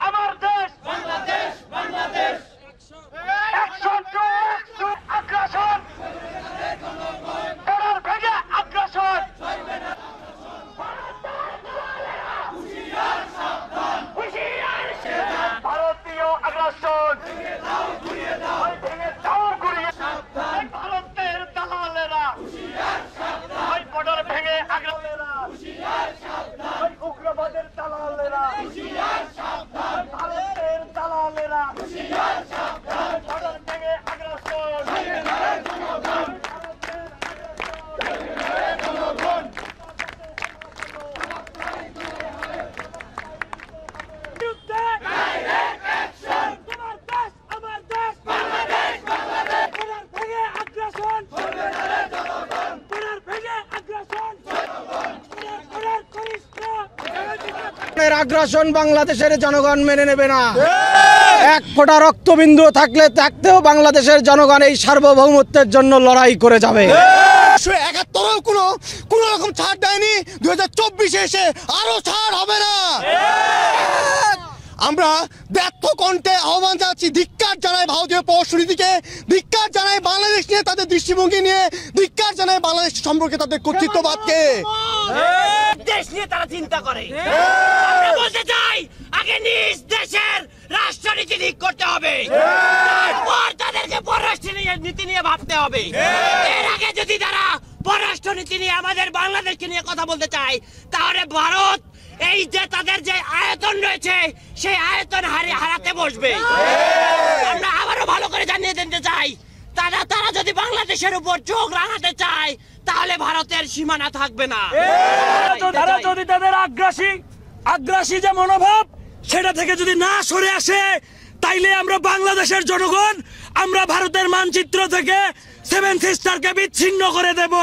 আমার দেশ Bangladesh, Bangladesh action to আগ্রাসন, বর্ডার ভেঙে আগ্রাসন, ভারতীয় আগ্রাসন ভেঙে দাও গুড়িয়ে ভারতের দালালেরা বর্ডার ভেঙে আগ্রাসনেরা উগ্রবাদের দালালেরা ভারতের দালালেরা বর্ডার ভেঙে আগ্রাসন আগ্রাসন বাংলাদেশের জনগণ মেনে নেবে না। এক ফোঁটা রক্তবিন্দু থাকতেও বাংলাদেশের জনগণ এই সার্বভৌমত্বের জন্য লড়াই করে যাবে। 71 কোন রকম ছাড় দেয়নি, 2024 এসে আরো ছাড় হবে না। আমরা ব্যর্থ কণ্ঠে আহ্বান জানাচ্ছি, ধিক্কার জানাই ভারতীয় পররাষ্ট্রনীতিকে, ধিক্কার জানাই বাংলাদেশ নিয়ে তাদের দৃষ্টিভঙ্গি নিয়ে, ধিক্কার জানাই বাংলাদেশ সম্পর্কে তাদের কর্তৃত্ববাদকে। দেশ নিয়ে তারা চিন্তা করে। আমরা বলতে চাই, আগে নিজ দেশের রাষ্ট্রনীতি ঠিক করতে হবে, তারপর তাদেরকে পররাষ্ট্র নীতি নিয়ে ভাবতে হবে। এর আগে যদি তারা পররাষ্ট্রনীতি নিয়ে আমাদের বাংলাদেশকে নিয়ে কথা বলতে চায়, তাহলে ভারত এই যে তাদের যে আয়তন রয়েছে সেই আয়তন হারাতে বসবে। আমরা আবারও ভালো করে জানিয়ে দিতে চাই, তারা যদি বাংলাদেশের উপর চোখ রাঙাতে চায় তাহলে ভারতের সীমানা থাকবে না। তারা যদি তাদের আগ্রাসী যে মনোভাব সেটা থেকে যদি না সরে আসে, তাইলে আমরা বাংলাদেশের জনগণ আমরা ভারতের মানচিত্র থেকে 7 সিস্টারকে বিচ্ছিন্ন করে দেব।